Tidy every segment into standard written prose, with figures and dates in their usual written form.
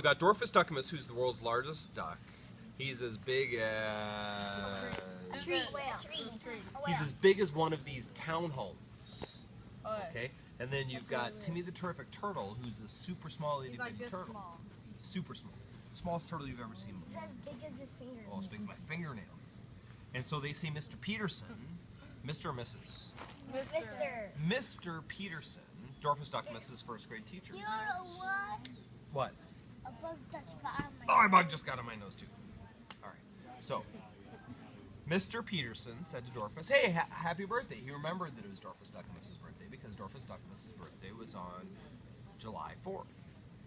We've got Dorfus duckimus, who's the world's largest duck. He's as big as... He's as big as one of these townhomes. Okay? And then you've got Timmy the Terrific Turtle, who's a super small itty bitty turtle. Small. Super small. Smallest turtle you've ever seen. It's as big as your fingernail. Oh, as big as my fingernail. And so they say Mr. Peterson, Mr. or Mrs.? Mr. Peterson, Dorfus duckimus's first grade teacher. You know what? What? A bug just got on my Oh, a bug just got on my nose too. Alright, so Mr. Peterson said to Dorfus, hey, happy birthday. He remembered that it was Dorfus duckimus's birthday because Dorfus duckimus's birthday was on July 4th.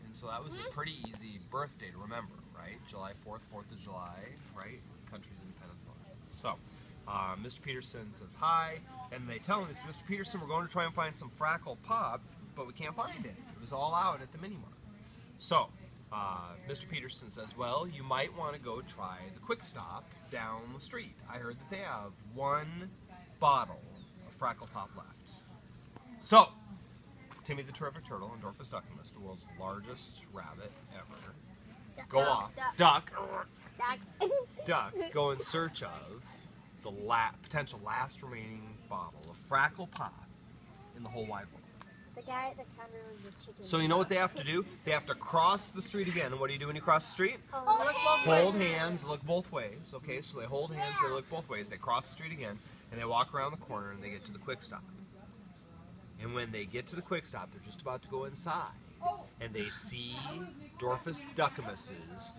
And so that was a pretty easy birthday to remember, right? July 4th, 4th of July, right? Country's independence. So, Mr. Peterson says hi, and they tell him, they say, Mr. Peterson, we're going to try and find some Frackle Pop, but we can't find it. It was all out at the mini-mart. So, Mr. Peterson says, well, you might want to go try the Quick Stop down the street. I heard that they have one bottle of Frackle Pop left. So, Timmy the Terrific Turtle and Dorfus duckimus, the world's largest rabbit ever, go off. Duck. Go in search of the potential last remaining bottle of Frackle Pop in the whole wide world. The guy at the counter was a chicken. So you know what they have to do? They have to cross the street again. And what do you do when you cross the street? Hold hands, look both ways. Okay, so they hold hands, they look both ways. They cross the street again, and they walk around the corner, and they get to the Quick Stop. And when they get to the Quick Stop, they're just about to go inside, and they see Dorfus duckimus's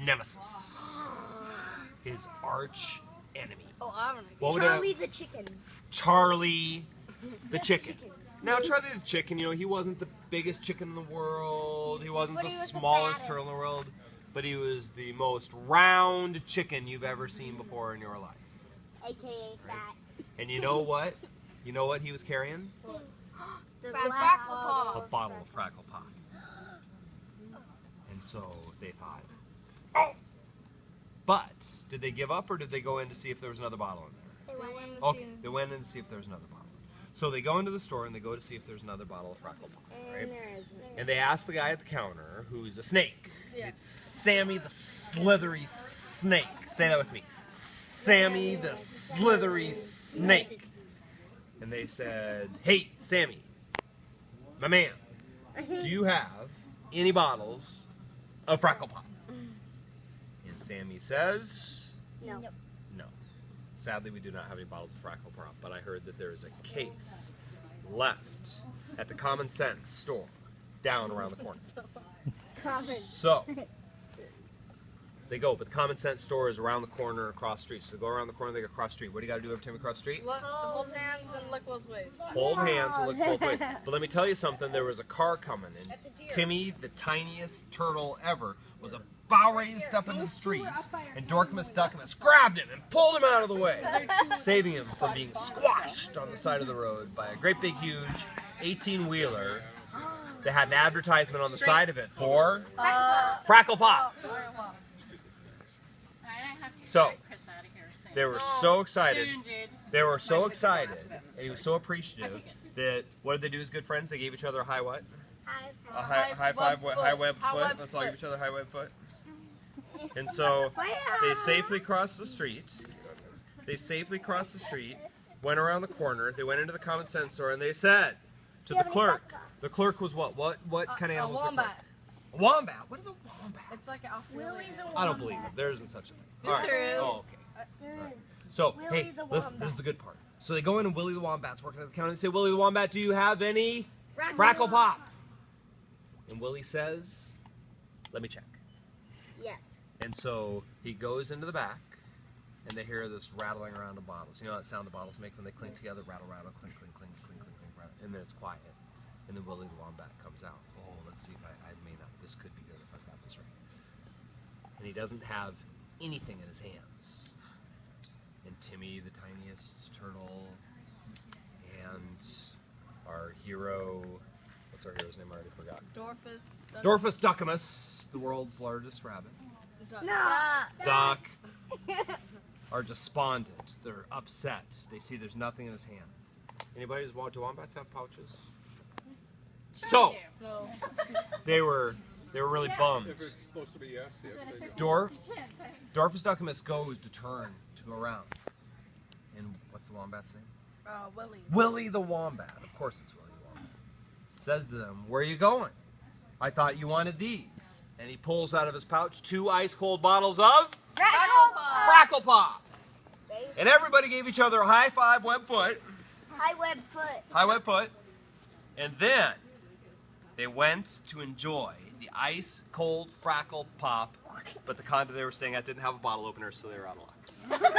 nemesis, his arch enemy. Charlie the chicken. Charlie the chicken. Now, Charlie the chicken, you know, he wasn't the biggest chicken in the world. He wasn't the smallest turtle in the world, but he was the most round chicken you've ever seen before in your life. AKA fat. And you know what? You know what he was carrying? The Frackle Pop. A bottle of Frackle Pop. And so they thought, oh! But did they give up, or did they go in to see if there was another bottle in there? Okay, they went in to see if there was another bottle. So they go into the store and they go to see if there's another bottle of Frackle Pop, right? And they ask the guy at the counter, who's a snake. It's Sammy the Slithery Snake. Say that with me. Sammy the Slithery Snake. And they said, hey, Sammy, my man, do you have any bottles of Frackle Pop? And Sammy says, No. no. Sadly, we do not have any bottles of Frackle Pop, but I heard that there is a case left at the Common Sense store down around the corner. So, they go, but the Common Sense store is around the corner across the street. So they go around the corner, they go across the street. What do you got to do every time you cross the street? Hold hands and look both ways. Hold hands and look both ways. But let me tell you something, there was a car coming, and Timmy, the tiniest turtle ever, was about ready to step in the street, and Dorfus duckimus grabbed him and pulled him out of the way, saving him from being squashed on the side of the road by a great big huge 18-wheeler that had an advertisement on the side of it for Frackle Pop. So, they were so excited, they were so excited, and he was so appreciative that, what did they do as good friends? They gave each other a high what? A high five, high web foot. Let's all give each other a high web foot. And so they safely crossed the street. They safely crossed the street, went around the corner. They went into the Common Sense store, and they said to the clerk. The clerk was what? What kind of animal was the clerk? A wombat. What is a wombat? It's like an Australian. I don't believe it. There isn't such a thing. Yes, there is. Oh, okay. Right. So, hey, listen, this is the good part. So they go in, and Willie the Wombat's working at the counter, and they say, Willie the Wombat, do you have any Frackle Pop? And Willie says, let me check. Yes. And so he goes into the back, and they hear this rattling around of bottles. You know that sound the bottles make when they clink together? Rattle, rattle, clink, clink, clink, clink, clink, clink, rattle. And then it's quiet. And then Willie the Wombat comes out. Oh, let's see if I may not. This could be good if I've got this right. And he doesn't have anything in his hands. And Timmy, the tiniest turtle, and our hero, what's our hero's name? I already forgot. Dorfus duckimus, the world's largest rabbit. Duck. Are despondent. They're upset. They see there's nothing in his hand. Anybody do wombats have pouches? So they were They were really bummed. If it's supposed to be yes, yes, they do. Dorfus Duckamus goes to turn to go around. And what's the wombat's name? Willie. Willie the Wombat. Of course it's Willie the Wombat. Says to them, where are you going? I thought you wanted these. And he pulls out of his pouch 2 ice-cold bottles of Frackle Pop. And everybody gave each other a high five, web foot. High web foot. High web foot. And then they went to enjoy the ice-cold Frackle Pop. But the condo they were staying at didn't have a bottle opener, so they were out of luck.